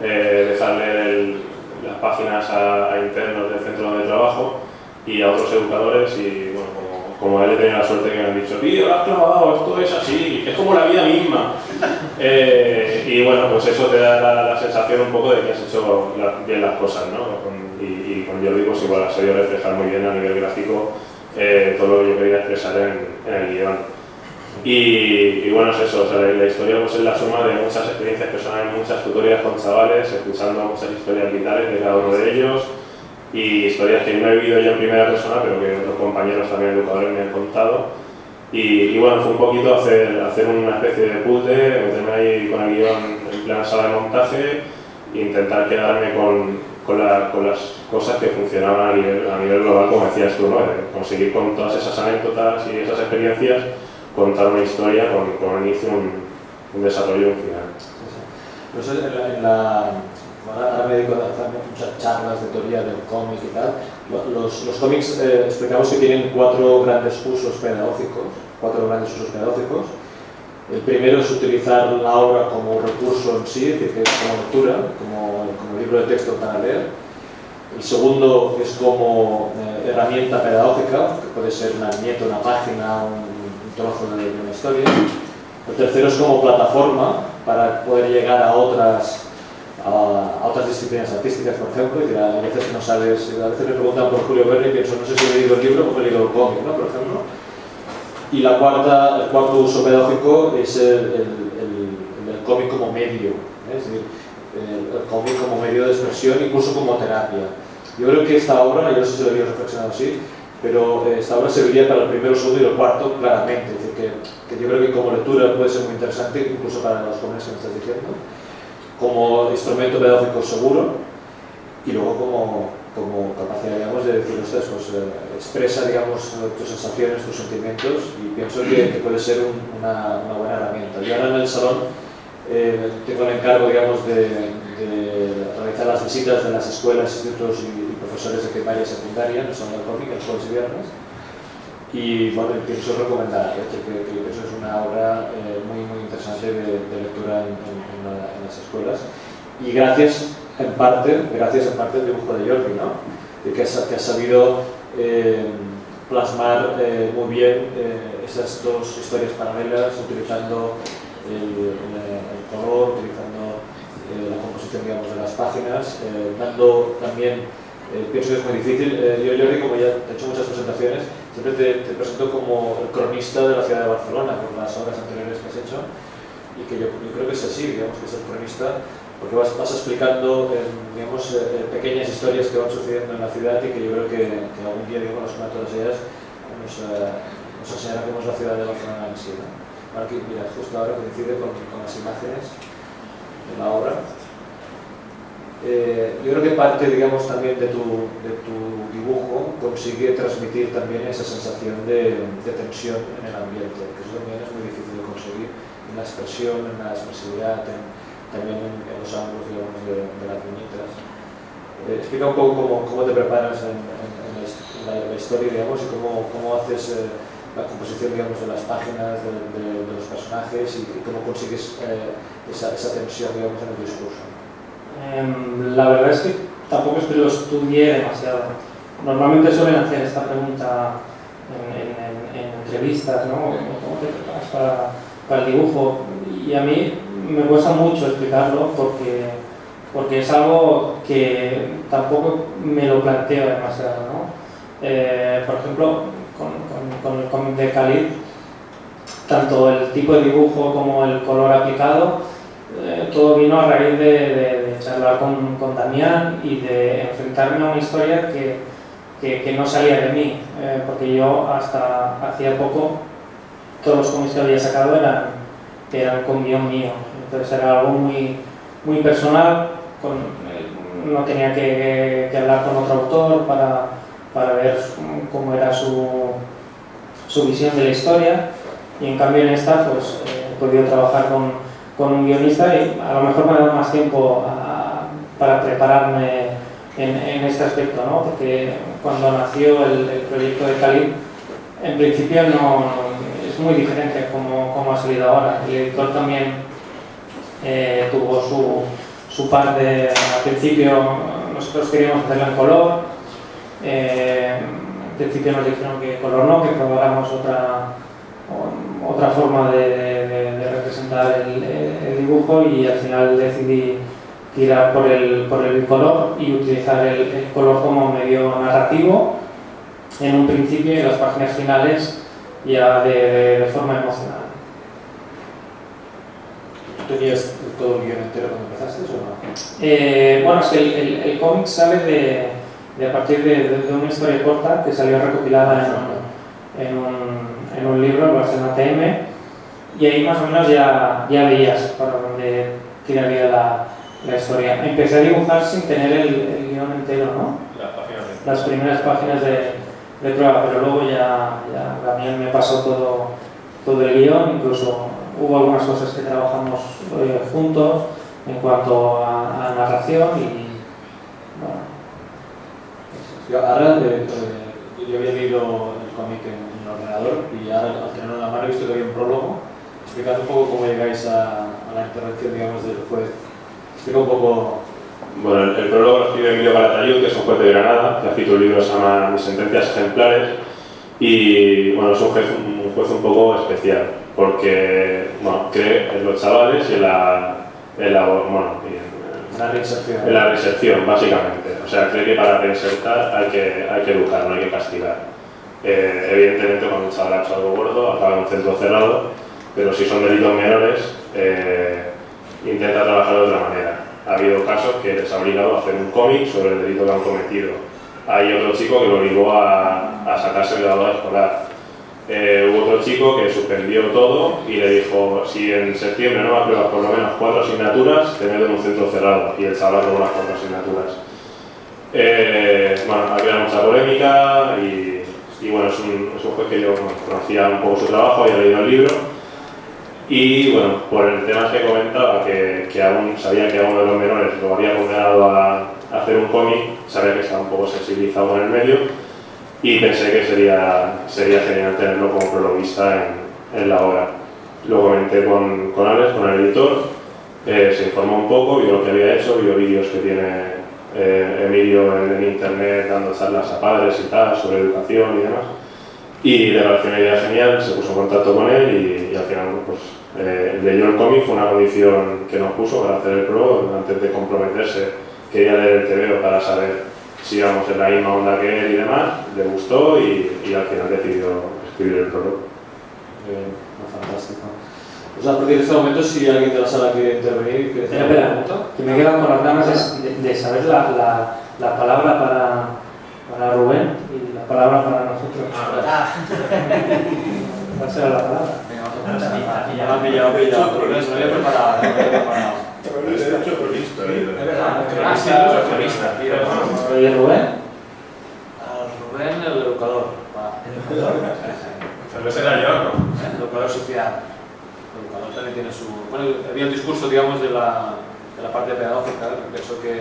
dejarle las páginas a internos del centro donde trabajo y a otros educadores, y bueno, como él he tenido la suerte que me han dicho, tío, lo has clavado, esto es así, es como la vida misma. Y bueno, pues eso te da la sensación un poco de que has hecho bien las cosas, ¿no? Y con Jordi pues igual ha sabido reflejar muy bien a nivel gráfico todo lo que yo quería expresar en el guión. Y bueno, es eso, o sea, la historia pues es la suma de muchas experiencias personales, muchas tutorías con chavales, escuchando muchas historias vitales de cada uno de ellos, y historias que no he vivido yo en primera persona, pero que otros compañeros también educadores me han contado. Y bueno, fue un poquito hacer una especie de puzzle, meterme ahí con el guión en plena sala de montaje e intentar quedarme con las cosas que funcionaban a nivel global, como decías tú, ¿no? Conseguir con todas esas anécdotas y esas experiencias contar una historia con un inicio, un desarrollo y un final. Pues ahora me dedico a hacer muchas charlas de teoría del cómic y tal. Los cómics explicamos que tienen cuatro grandes usos pedagógicos. El primero es utilizar la obra como recurso en sí, es decir, como lectura, como libro de texto para leer. El segundo es como herramienta pedagógica, que puede ser una viñeta, una página, un trozo de una historia. El tercero es como plataforma para poder llegar a otras disciplinas artísticas, por ejemplo. Y a veces no sabes, a veces me preguntan por Julio Verne y pienso, no sé si he leído el libro o he leído el cómic, ¿no? Por ejemplo. Y el cuarto uso pedagógico es el cómic como medio, ¿eh? Es decir, el cómic como medio de expresión, incluso como terapia. Yo creo que esta obra, yo no sé si lo había reflexionado así, pero esta obra serviría para el primero, el segundo y el cuarto claramente. Es decir, que yo creo que como lectura puede ser muy interesante, incluso para los jóvenes que me estás diciendo, como instrumento pedagógico seguro, y luego como capacidad, digamos, de decir, ostras, pues expresa, digamos, tus sensaciones, tus sentimientos, y pienso que puede ser una buena herramienta. Yo ahora en el salón tengo el encargo, digamos, de realizar las visitas de las escuelas, institutos y profesores de primaria y secundaria en el salón del cómic, el jueves y viernes. Y bueno, pienso recomendar, que pienso que es una obra muy interesante de lectura en las escuelas. Y gracias en parte al dibujo de Jordi, ¿no? Que ha sabido plasmar muy bien esas dos historias paralelas, utilizando el color, utilizando la composición, digamos, de las páginas, dando también, pienso que es muy difícil. Yo, Jordi, como ya he hecho muchas presentaciones, siempre te presento como el cronista de la ciudad de Barcelona, por las obras anteriores que has hecho, y que yo creo que es así, digamos, que es el cronista, porque vas explicando, digamos, pequeñas historias que van sucediendo en la ciudad, y que yo creo que algún día, digamos, las una todas ellas nos enseñará cómo es la ciudad de Barcelona en sí, ¿no? Aquí, mira, justo ahora coincide con las imágenes de la obra. Yo creo que parte, digamos, también de tu dibujo consigue transmitir también esa sensación de tensión en el ambiente, que eso también es muy difícil de conseguir en la expresión, en la expresividad, también en los ángulos, digamos, de las viñetas. Explica un poco cómo te preparas en la historia, digamos, y cómo haces la composición, digamos, de las páginas, de los personajes, y cómo consigues esa tensión, digamos, en el discurso. La verdad es que tampoco es que lo estudie demasiado. Normalmente suelen hacer esta pregunta en entrevistas, ¿no? ¿Cómo te preparas para el dibujo? Y a mí me cuesta mucho explicarlo porque es algo que tampoco me lo planteo demasiado, ¿no? Por ejemplo, con el cómic de Khalid, tanto el tipo de dibujo como el color aplicado, todo vino a raíz de charlar con Damián y de enfrentarme a una historia que no salía de mí, porque yo hasta hacía poco todos los cómics que había sacado eran con guión mío, entonces era algo muy personal, no tenía que hablar con otro autor para ver cómo era su visión de la historia, y en cambio en esta pues he podido trabajar con un guionista y a lo mejor me ha dado más tiempo para prepararme en este aspecto, ¿no? Porque cuando nació el proyecto de Khalid, en principio no es muy diferente como ha salido ahora. El editor también tuvo su parte. Al principio nosotros queríamos hacerla en color, al principio nos dijeron que color no, que probáramos otra forma de representar el dibujo, y al final decidí tirar por el bicolor y utilizar el color como medio narrativo en un principio, y en las páginas finales ya de forma emocional. ¿Tú tenías todo el guión entero cuando empezaste o no? Bueno, es que el cómic sale de a partir de una historia corta que salió recopilada en un libro, el Barcelona TM, y ahí más o menos ya veías para dónde tiraría la historia. Empecé a dibujar sin tener el guión entero, ¿no? Las primeras páginas de prueba, pero luego ya Damián me pasó todo el guión, incluso hubo algunas cosas que trabajamos juntos en cuanto a narración, y bueno. Ahora yo había leído el cómic en el ordenador, y ahora al tenerlo en la mano he visto que había un prólogo. Explicad un poco cómo llegáis a la intervención, digamos, del juez. Explica un poco. Bueno, el prólogo lo escribe Emilio Calatayud, que es un juez de Granada, que ha escrito un libro que se llama Mis sentencias ejemplares, y bueno, es un juez un poco especial, porque bueno, cree en los chavales y en la reinserción, básicamente. O sea, cree que para reinsertar hay que educar, no hay que castigar. Evidentemente, cuando un chaval ha hecho algo gordo, acaba en un centro cerrado, pero si son delitos menores, intenta trabajar de otra manera. Ha habido casos que les ha obligado a hacer un cómic sobre el delito que han cometido. Hay otro chico que lo obligó a sacarse el graduado escolar. Hubo otro chico que suspendió todo y le dijo: si en septiembre no apruebas por lo menos 4 asignaturas, te meto en un centro cerrado. Y el chaval aprobó las 4 asignaturas. Bueno, ha creado mucha polémica y bueno, es un juez que yo conocía un poco su trabajo, había leído el libro. Y bueno, por el tema que comentaba, que aún sabía que a uno de los menores lo había condenado a hacer un cómic, sabía que estaba un poco sensibilizado con el medio, y pensé que sería genial tenerlo como prologuista en la obra. Lo comenté con Alex, con el editor, se informó un poco, vio lo que había hecho, vio vídeos que tiene Emilio en internet dando charlas a padres y tal sobre educación y demás, y le pareció una idea genial, se puso en contacto con él y al final pues leyó el cómic. Fue una condición que nos puso para hacer el prólogo. Antes de comprometerse quería leer el TVO para saber si íbamos en la misma onda que él y demás. Le gustó y al final decidió escribir el prólogo. Fantástico. Pues a partir de este momento, si alguien de la sala quiere intervenir, que Espera, que me quedan con las ganas de saber la palabra para Rubén y la palabra para nosotros. ¿Cuál será la palabra? Ya me he pillado, porque no había preparado. Es hecho cronista. ¿Y Rubén? Rubén, el educador. Pero será yo, ¿no? El educador social. El educador también tiene su... Bueno, había un discurso, digamos, de la parte pedagógica, que pensó que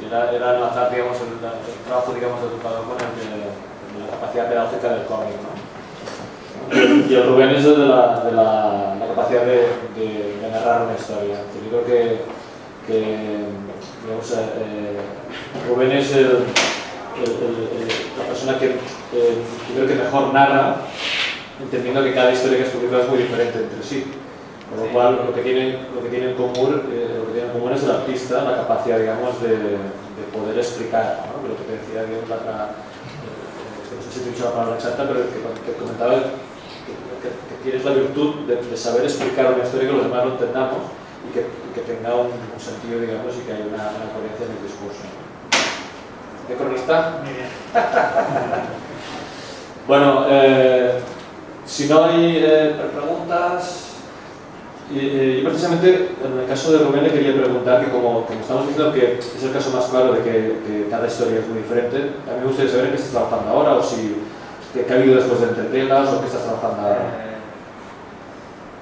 era enlazar, digamos, el trabajo, digamos, del educador con la capacidad pedagógica del cómic, ¿no? Y el Rubén es de la capacidad de narrar una historia. Yo creo que digamos, Rubén es la persona que yo creo que mejor narra, entendiendo que cada historia que es publicada es muy diferente entre sí. Con lo cual, lo que tiene en común es el artista, la capacidad, digamos, de poder explicar, ¿no? Lo que te decía, digamos, no sé si te he dicho la palabra exacta, pero que comentaba que tienes la virtud de saber explicar una historia que los demás lo entendamos y que tenga un sentido, digamos, y que haya una coherencia en el discurso. ¿De cronista? Muy bien. Bueno, si no hay preguntas, yo precisamente en el caso de Rubén le quería preguntar que como estamos diciendo que es el caso más claro de que cada historia es muy diferente, a mí me gustaría saber en qué estás trabajando ahora o si qué ha habido después de Entretelas o qué estás trabajando ahora.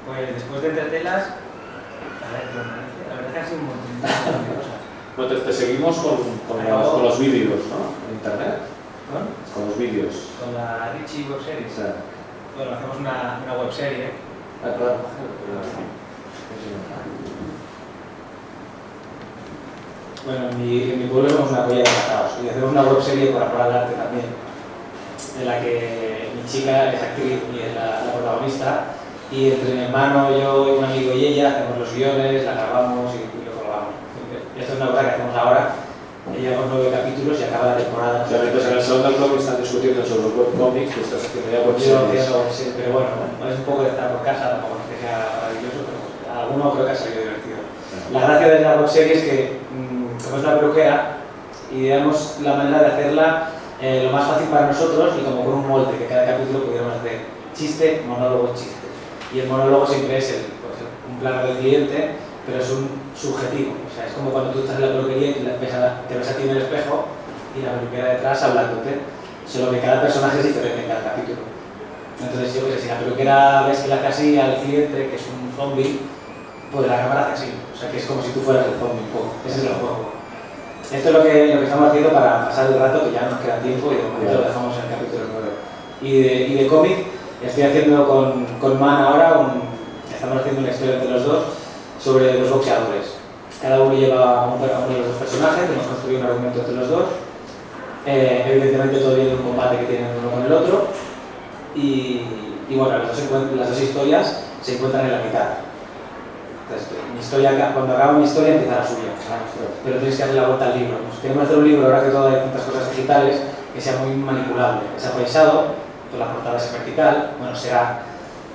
Pues después de Entretelas, a ver, la verdad es que ha sido un montón de cosas. Bueno, te seguimos con los vídeos, ¿no? En internet. Con los vídeos. Con la Richie Web Series. O sea, Bueno, hacemos una web serie. claro. Bueno, en mi pueblo somos una colla de matados y hacemos una web serie por amor al arte también, en la que mi chica es actriz y es la protagonista, y entre mi hermano, yo, un amigo y ella hacemos los guiones, la grabamos y lo colgamos. Esto es una cosa que hacemos ahora. Llevamos 9 capítulos y acaba la temporada. O sea, mientras en el segundo blog están discutiendo sobre los webcomics, que estás haciendo ya webseries. Sí, pero bueno, es un poco de estar por casa, tampoco es que sea maravilloso, pero alguno creo que ha salido divertido. La gracia de la webserie es que, como es una peluquera, ideamos la manera de hacerla lo más fácil para nosotros y como con un molde, que cada capítulo pudiéramos hacer chiste, monólogo, chiste. Y el monólogo siempre es un plano del cliente, pero es un subjetivo. O sea, es como cuando tú estás en la peluquería y te ves a ti en el espejo y la peluquera detrás hablándote. Solo que cada personaje es diferente en cada capítulo. Entonces, yo que sé, si la peluquera ves que le hace así al cliente, que es un zombie, pues la cámara hace así. O sea, que es como si tú fueras el zombie un poco. Ese es el juego. Esto es lo que estamos haciendo para pasar el rato, que ya nos queda tiempo y de momento lo dejamos en el capítulo 9. Y de cómic, estoy haciendo con Man ahora, estamos haciendo una historia entre los dos sobre los boxeadores. Cada uno lleva a uno de los dos personajes, hemos construido un argumento entre los dos. Evidentemente todo viene de un combate que tienen uno con el otro. Y bueno, las dos historias se encuentran en la mitad. Entonces, cuando acaba mi historia empieza la suya. Pero tienes que darle la vuelta al libro. Pues queremos hacer un libro, ahora que todo hay tantas cosas digitales, que sea muy manipulable, que sea apaisado, pues la portada es vertical, bueno, será.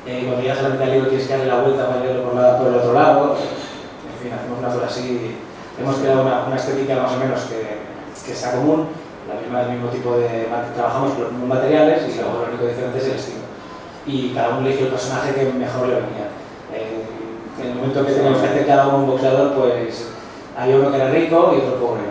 Cuando llegas a la mitad del libro tienes que darle la vuelta para leerlo por el otro lado. En fin, hacemos una cosa así. Hemos creado una estética más o menos que sea común, el mismo tipo de. Trabajamos con los mismos materiales y luego lo único diferente es el estilo. Y cada uno eligió el personaje que mejor le venía. En el momento que teníamos que hacer cada uno un boxeador, pues había uno que era rico y otro pobre.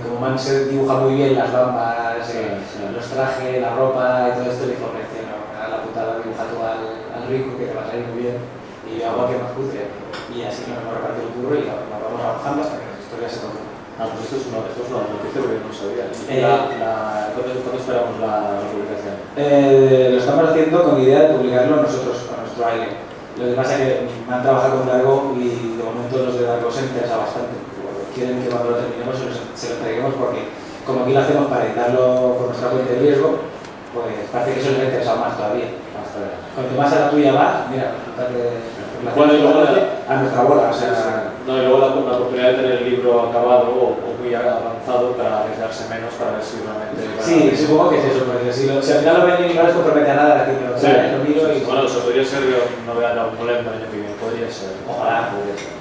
Como Man se dibuja muy bien las bambas, los trajes, la ropa y todo esto, le dijo, la putada, dibuja tú al rico que te va a salir muy bien y yo hago que más cutre. Y así nos hemos repartido el curro y nos vamos avanzando hasta que la historia se toque. Pues esto es una noticia porque yo no sabía. ¿Cuándo esperamos la publicación? Lo estamos haciendo con idea de publicarlo nosotros, a nuestro aire. Lo que pasa es que me han trabajado con Dargo y de momento los de Dargo se interesa bastante. Quieren que cuando lo terminemos se lo entreguemos porque como aquí lo hacemos para editarlo por nuestra cuenta de riesgo, pues parece que eso les ha interesado más todavía. Cuanto más a la tuya vas, mira, resulta que a nuestra bola. O sea, no, y luego la oportunidad de tener el libro acabado o muy avanzado para arriesgarse menos, para ver si realmente... Sí, supongo que es eso, porque si al final lo ven y no les compromete a nada, decirlo, sí, lo miro y... Bueno, eso podría ser, no voy a dar un problema el año que viene, podría ser. Ojalá. Podría ser.